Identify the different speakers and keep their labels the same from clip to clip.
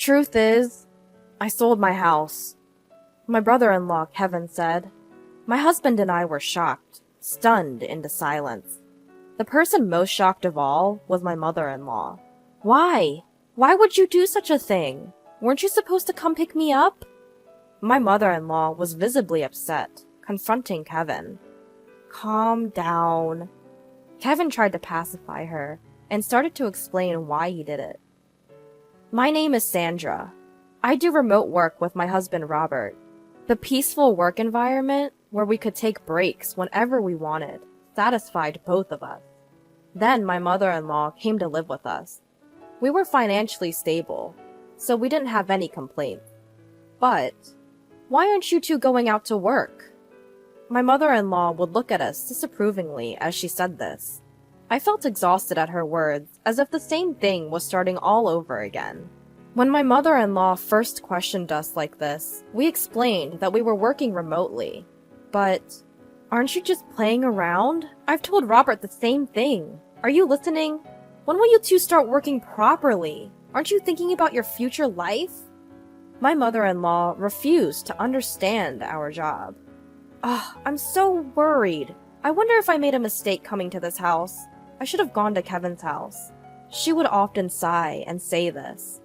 Speaker 1: Truth is, I sold my house, my brother-in-law Kevin said. My husband and I were shocked, stunned into silence. The person most shocked of all was my mother-in-law. Why? Why would you do such a thing? Weren't you supposed to come pick me up? My mother-in-law was visibly upset, confronting Kevin. Calm down. Kevin tried to pacify her and started to explain why he did it. My name is Sandra. I do remote work with my husband Robert. The peaceful work environment where we could take breaks whenever we wanted satisfied both of us. Then my mother-in-law came to live with us. We were financially stable, so we didn't have any complaints. But why aren't you two going out to work? My mother-in-law would look at us disapprovingly as she said this. I felt exhausted at her words, as if the same thing was starting all over again. When my mother-in-law first questioned us like this, we explained that we were working remotely. But aren't you just playing around? I've told Robert the same thing. Are you listening? When will you two start working properly? Aren't you thinking about your future life? My mother-in-law refused to understand our job. I'm so worried. I wonder if I made a mistake coming to this house. I should have gone to Kevin's house. She would often sigh and say this.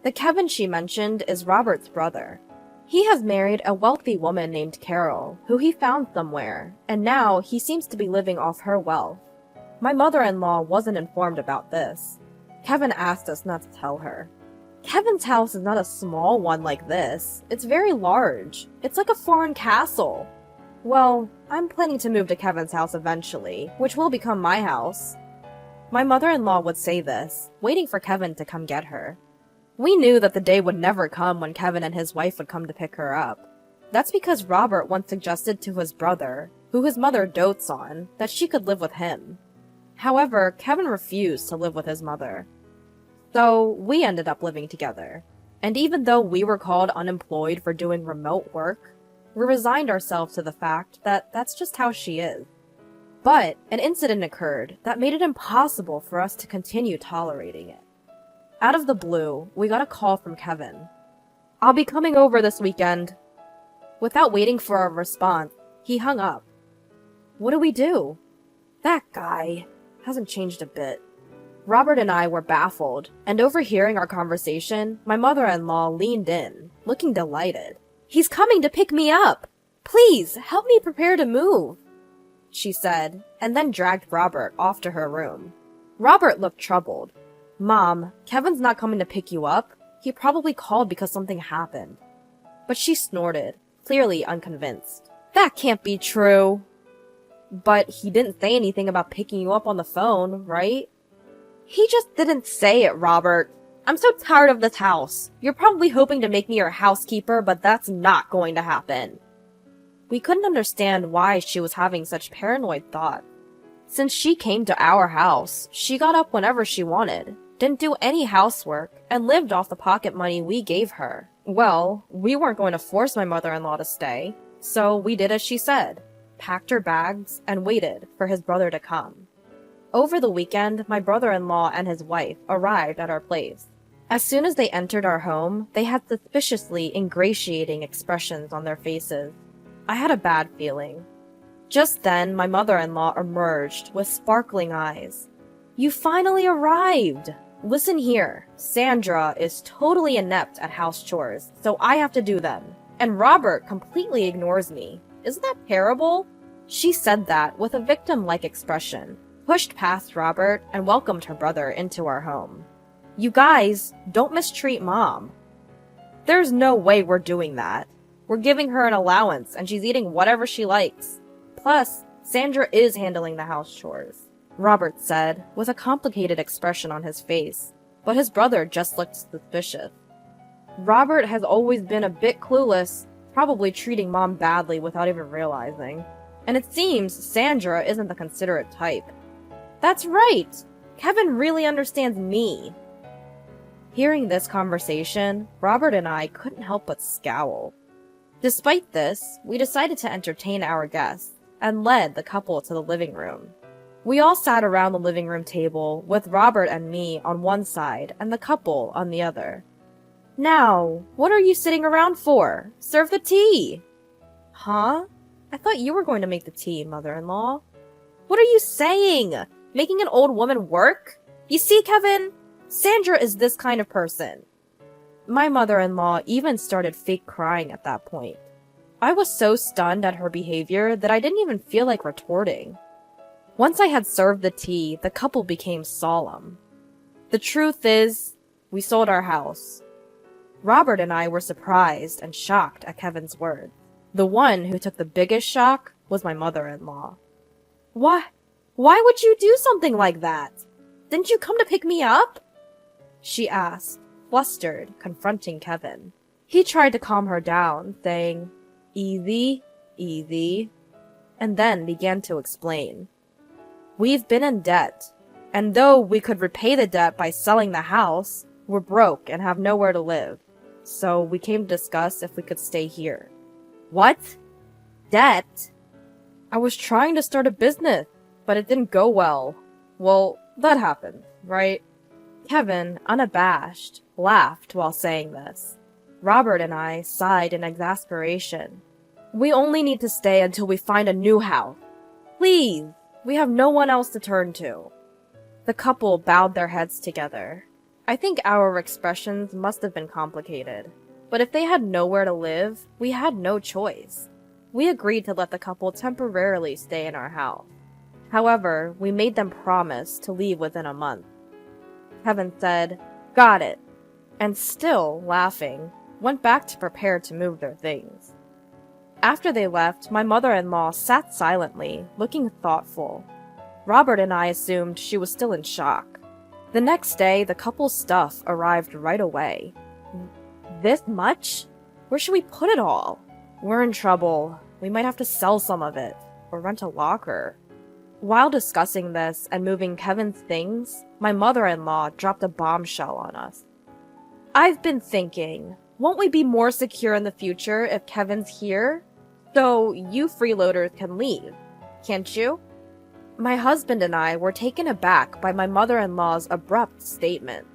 Speaker 1: The Kevin she mentioned is Robert's brother. He has married a wealthy woman named Carol, who he found somewhere, and now he seems to be living off her wealth. My mother-in-law wasn't informed about this. Kevin asked us not to tell her. Kevin's house is not a small one like this. It's very large. It's like a foreign castle. Well, I'm planning to move to Kevin's house eventually, which will become my house. My mother-in-law would say this, waiting for Kevin to come get her. We knew that the day would never come when Kevin and his wife would come to pick her up. That's because Robert once suggested to his brother, who his mother dotes on, that she could live with him. However, Kevin refused to live with his mother. So, we ended up living together. And even though we were called unemployed for doing remote work, we resigned ourselves to the fact that that's just how she is. But an incident occurred that made it impossible for us to continue tolerating it. Out of the blue, we got a call from Kevin. I'll be coming over this weekend. Without waiting for a response, he hung up. What do we do? That guy hasn't changed a bit. Robert and I were baffled, and overhearing our conversation, my mother-in-law leaned in, looking delighted. He's coming to pick me up! Please, help me prepare to move, she said, and then dragged Robert off to her room. Robert looked troubled. Mom, Kevin's not coming to pick you up. He probably called because something happened. But she snorted, clearly unconvinced. That can't be true. But he didn't say anything about picking you up on the phone, right? He just didn't say it, Robert. I'm so tired of this house. You're probably hoping to make me your housekeeper, but that's not going to happen. We couldn't understand why she was having such paranoid thoughts. Since she came to our house, she got up whenever she wanted, didn't do any housework, and lived off the pocket money we gave her. Well, we weren't going to force my mother-in-law to stay, so we did as she said, packed her bags, and waited for his brother to come. Over the weekend, my brother-in-law and his wife arrived at our place. As soon as they entered our home, they had suspiciously ingratiating expressions on their faces. I had a bad feeling. Just then, my mother-in-law emerged with sparkling eyes. You finally arrived! Listen here, Sandra is totally inept at house chores, so I have to do them. And Robert completely ignores me. Isn't that terrible? She said that with a victim-like expression, pushed past Robert, and welcomed her brother into our home. You guys, don't mistreat Mom. There's no way we're doing that. We're giving her an allowance, and she's eating whatever she likes. Plus, Sandra is handling the house chores, Robert said, with a complicated expression on his face, but his brother just looked suspicious. Robert has always been a bit clueless, probably treating Mom badly without even realizing. And it seems Sandra isn't the considerate type. That's right! Kevin really understands me. Hearing this conversation, Robert and I couldn't help but scowl. Despite this, we decided to entertain our guests, and led the couple to the living room. We all sat around the living room table, with Robert and me on one side and the couple on the other. Now, what are you sitting around for? Serve the tea! Huh? I thought you were going to make the tea, mother-in-law. What are you saying? Making an old woman work? You see, Kevin? Sandra is this kind of person. My mother-in-law even started fake crying at that point. I was so stunned at her behavior that I didn't even feel like retorting. Once I had served the tea, the couple became solemn. The truth is, we sold our house. Robert and I were surprised and shocked at Kevin's words. The one who took the biggest shock was my mother-in-law. Why would you do something like that? Didn't you come to pick me up? She asked, flustered, confronting Kevin. He tried to calm her down, saying, Easy, easy, and then began to explain. We've been in debt, and though we could repay the debt by selling the house, we're broke and have nowhere to live. So we came to discuss if we could stay here. What? Debt? I was trying to start a business, but it didn't go well. Well, that happened, right? Kevin, unabashed, laughed while saying this. Robert and I sighed in exasperation. We only need to stay until we find a new house. Please, we have no one else to turn to. The couple bowed their heads together. I think our expressions must have been complicated, but if they had nowhere to live, we had no choice. We agreed to let the couple temporarily stay in our house. However, we made them promise to leave within a month. Kevin said, "Got it," and still laughing, went back to prepare to move their things. After they left, my mother-in-law sat silently, looking thoughtful. Robert and I assumed she was still in shock. The next day, the couple's stuff arrived right away. This much? Where should we put it all? We're in trouble. We might have to sell some of it, or rent a locker. While discussing this and moving Kevin's things, my mother-in-law dropped a bombshell on us. I've been thinking, won't we be more secure in the future if Kevin's here? So you freeloaders can leave, can't you? My husband and I were taken aback by my mother-in-law's abrupt statement.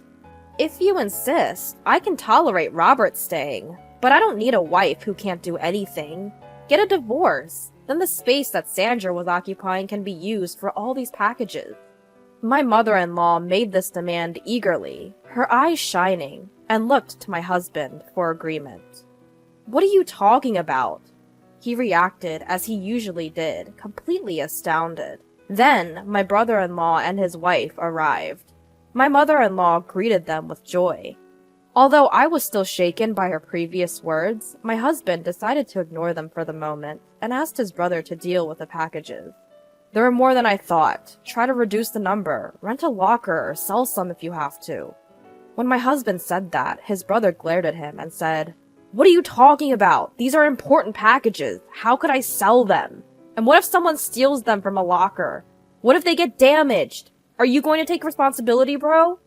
Speaker 1: If you insist, I can tolerate Robert staying, but I don't need a wife who can't do anything. Get a divorce. Then the space that Sandra was occupying can be used for all these packages. My mother-in-law made this demand eagerly, her eyes shining, and looked to my husband for agreement. What are you talking about? He reacted as he usually did, completely astounded. Then, my brother-in-law and his wife arrived. My mother-in-law greeted them with joy. Although I was still shaken by her previous words, my husband decided to ignore them for the moment and asked his brother to deal with the packages. There are more than I thought. Try to reduce the number, rent a locker, or sell some if you have to. When my husband said that, his brother glared at him and said, "What are you talking about? These are important packages. How could I sell them? And what if someone steals them from a locker? What if they get damaged? Are you going to take responsibility, bro?"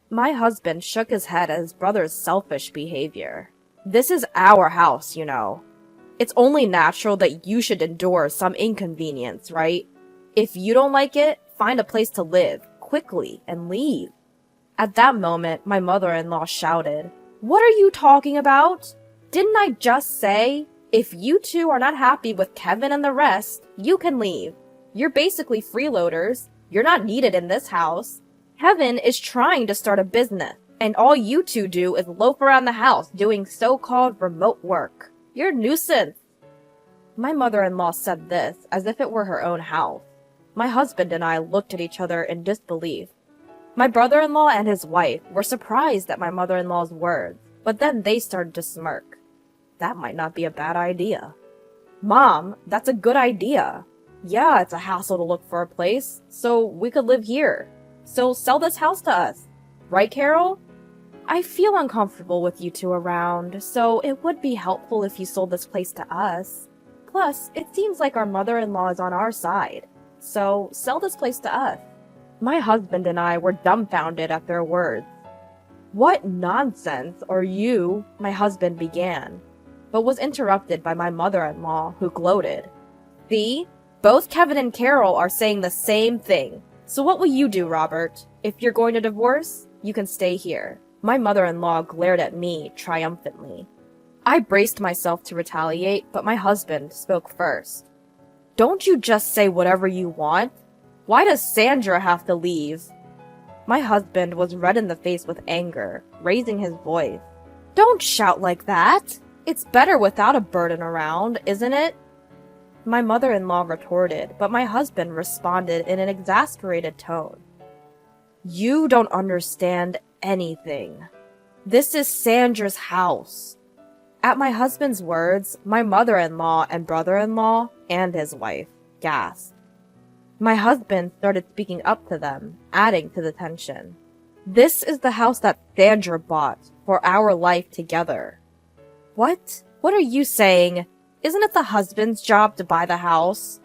Speaker 1: My husband shook his head at his brother's selfish behavior. This is our house, you know. It's only natural that you should endure some inconvenience, right? If you don't like it, find a place to live, quickly, and leave. At that moment, my mother-in-law shouted, "What are you talking about? Didn't I just say, if you two are not happy with Kevin and the rest, you can leave. You're basically freeloaders. You're not needed in this house. Kevin is trying to start a business, and all you two do is loaf around the house doing so-called remote work. You're a nuisance." My mother-in-law said this as if it were her own house. My husband and I looked at each other in disbelief. My brother-in-law and his wife were surprised at my mother-in-law's words, but then they started to smirk. That might not be a bad idea. "Mom, that's a good idea. Yeah, it's a hassle to look for a place, so we could live here. So sell this house to us. Right, Carol? I feel uncomfortable with you two around, so it would be helpful if you sold this place to us. Plus, it seems like our mother-in-law is on our side, so sell this place to us." My husband and I were dumbfounded at their words. "What nonsense are you?" my husband began, but was interrupted by my mother-in-law, who gloated. "See? Both Kevin and Carol are saying the same thing. So what will you do, Robert? If you're going to divorce, you can stay here. My mother-in-law glared at me triumphantly. I braced myself to retaliate, but my husband spoke first. Don't you just say whatever you want? Why does Sandra have to leave? My husband was red in the face with anger, raising his voice. Don't shout like that! It's better without a burden around, isn't it? My mother-in-law retorted, but my husband responded in an exasperated tone. You don't understand anything. This is Sandra's house. At my husband's words, my mother-in-law and brother-in-law and his wife gasped. My husband started speaking up to them, adding to the tension. This is the house that Sandra bought for our life together. What? What are you saying? Isn't it the husband's job to buy the house?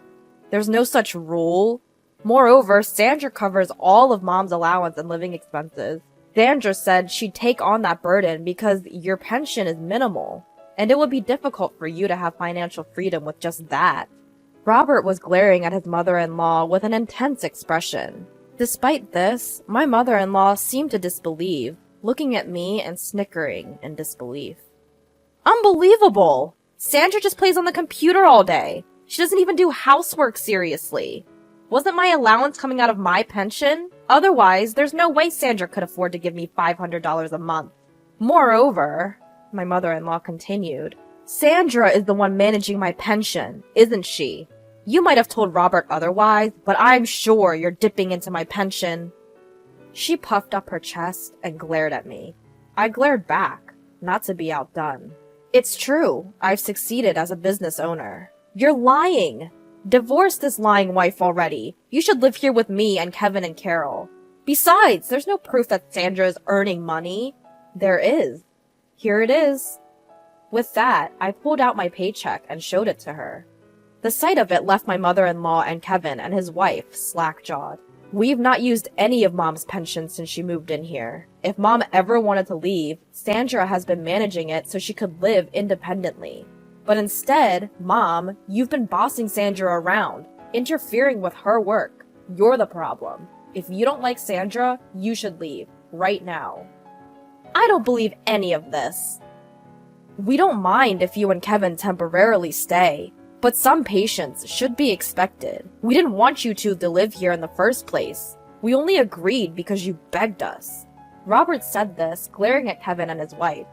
Speaker 1: There's no such rule. Moreover, Sandra covers all of Mom's allowance and living expenses. Sandra said she'd take on that burden because your pension is minimal, and it would be difficult for you to have financial freedom with just that. Robert was glaring at his mother-in-law with an intense expression. Despite this, my mother-in-law seemed to disbelieve, looking at me and snickering in disbelief. Unbelievable! Sandra just plays on the computer all day. She doesn't even do housework seriously. Wasn't my allowance coming out of my pension? Otherwise, there's no way Sandra could afford to give me $500 a month. Moreover, my mother-in-law continued, Sandra is the one managing my pension, isn't she? You might have told Robert otherwise, but I'm sure you're dipping into my pension. She puffed up her chest and glared at me. I glared back, not to be outdone. It's true, I've succeeded as a business owner. You're lying! Divorce this lying wife already. You should live here with me and Kevin and Carol. Besides, there's no proof that Sandra is earning money. There is. Here it is. With that, I pulled out my paycheck and showed it to her. The sight of it left my mother-in-law and Kevin and his wife slack-jawed. We've not used any of Mom's pension since she moved in here. If Mom ever wanted to leave, Sandra has been managing it so she could live independently. But instead, Mom, you've been bossing Sandra around, interfering with her work. You're the problem. If you don't like Sandra, you should leave, right now. I don't believe any of this. We don't mind if you and Kevin temporarily stay, but some patience should be expected. We didn't want you two to live here in the first place. We only agreed because you begged us. Robert said this, glaring at Kevin and his wife.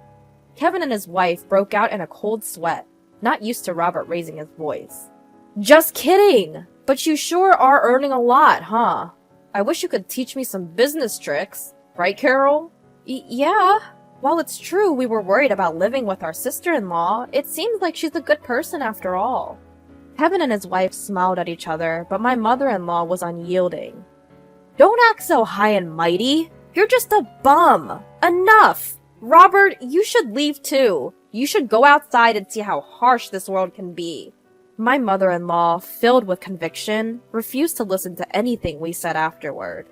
Speaker 1: Kevin and his wife broke out in a cold sweat, not used to Robert raising his voice. Just kidding! But you sure are earning a lot, huh? I wish you could teach me some business tricks. Right, Carol? Yeah. While it's true we were worried about living with our sister-in-law, it seems like she's a good person after all. Kevin and his wife smiled at each other, but my mother-in-law was unyielding. Don't act so high and mighty. You're just a bum. Enough! Robert, you should leave too. You should go outside and see how harsh this world can be. My mother-in-law, filled with conviction, refused to listen to anything we said afterward.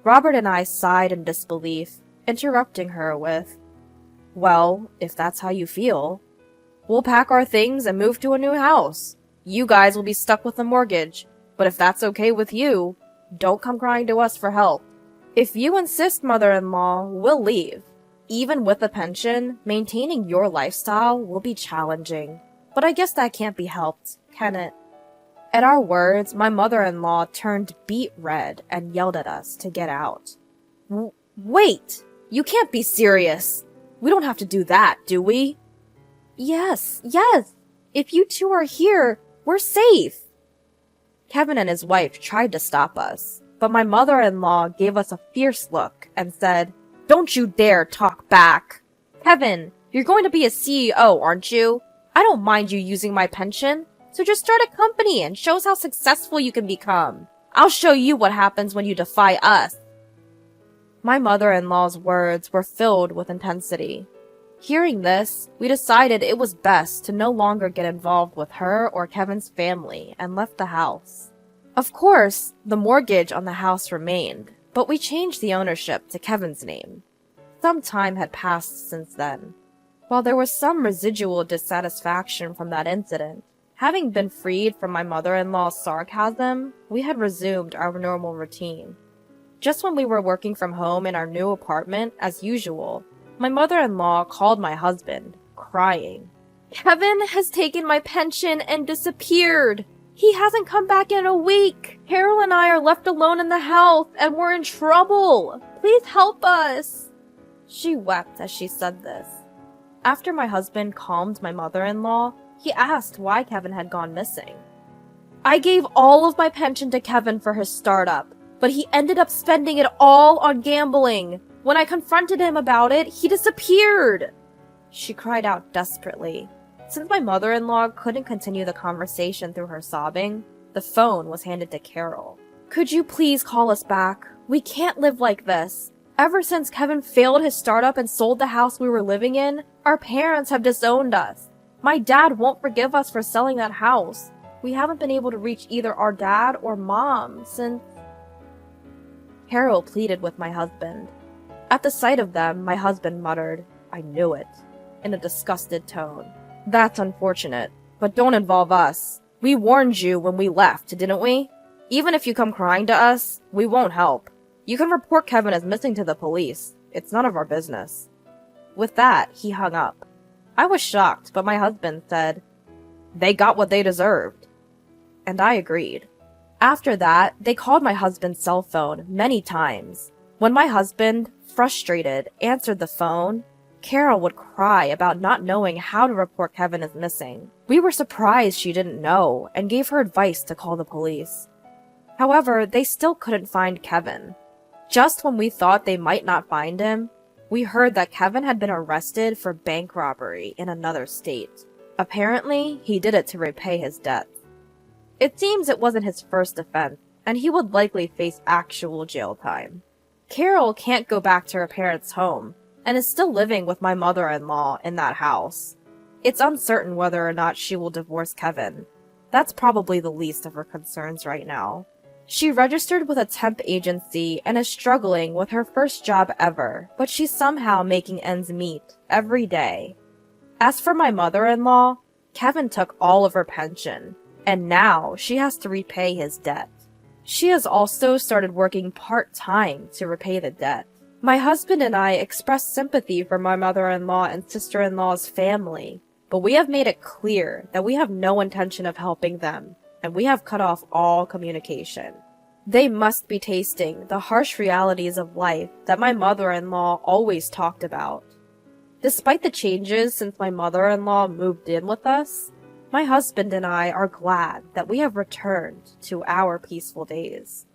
Speaker 1: Robert and I sighed in disbelief, interrupting her with, Well, if that's how you feel, we'll pack our things and move to a new house. You guys will be stuck with a mortgage, but if that's okay with you, don't come crying to us for help. If you insist, mother-in-law, we'll leave. Even with a pension, maintaining your lifestyle will be challenging. But I guess that can't be helped, can it? At our words, my mother-in-law turned beet red and yelled at us to get out. Wait! You can't be serious! We don't have to do that, do we? Yes. If you two are here, we're safe. Kevin and his wife tried to stop us, but my mother-in-law gave us a fierce look and said, Don't you dare talk back. Kevin, you're going to be a CEO, aren't you? I don't mind you using my pension, so just start a company and show us how successful you can become. I'll show you what happens when you defy us. My mother-in-law's words were filled with intensity. Hearing this, we decided it was best to no longer get involved with her or Kevin's family and left the house. Of course, the mortgage on the house remained, but we changed the ownership to Kevin's name. Some time had passed since then. While there was some residual dissatisfaction from that incident, having been freed from my mother-in-law's sarcasm, we had resumed our normal routine. Just when we were working from home in our new apartment, as usual, My mother-in-law called my husband, crying. Kevin has taken my pension and disappeared. He hasn't come back in a week. Carol and I are left alone in the house and we're in trouble. Please help us. She wept as she said this. After my husband calmed my mother-in-law, he asked why Kevin had gone missing. I gave all of my pension to Kevin for his startup, but he ended up spending it all on gambling. When I confronted him about it, he disappeared. She cried out desperately. Since my mother-in-law couldn't continue the conversation through her sobbing, the phone was handed to Carol. Could you please call us back? We can't live like this. Ever since Kevin failed his startup and sold the house we were living in, our parents have disowned us. My dad won't forgive us for selling that house. We haven't been able to reach either our dad or mom since... Carol pleaded with my husband. At the sight of them, my husband muttered, "I knew it," in a disgusted tone. That's unfortunate, but don't involve us. We warned you when we left, didn't we? Even if you come crying to us, we won't help. You can report Kevin as missing to the police. It's none of our business. With that, he hung up. I was shocked, but my husband said, "They got what they deserved." And I agreed. After that, they called my husband's cell phone many times. When my husband, frustrated, answered the phone, Carol would cry about not knowing how to report Kevin as missing. We were surprised she didn't know and gave her advice to call the police. However, they still couldn't find Kevin. Just when we thought they might not find him, we heard that Kevin had been arrested for bank robbery in another state. Apparently, he did it to repay his debts. It seems it wasn't his first offense, and he would likely face actual jail time. Carol can't go back to her parents' home, and is still living with my mother-in-law in that house. It's uncertain whether or not she will divorce Kevin. That's probably the least of her concerns right now. She registered with a temp agency and is struggling with her first job ever, but she's somehow making ends meet every day. As for my mother-in-law, Kevin took all of her pension, and now she has to repay his debt. She has also started working part-time to repay the debt. My husband and I expressed sympathy for my mother-in-law and sister-in-law's family, but we have made it clear that we have no intention of helping them, and we have cut off all communication. They must be tasting the harsh realities of life that my mother-in-law always talked about. Despite the changes since my mother-in-law moved in with us, my husband and I are glad that we have returned to our peaceful days.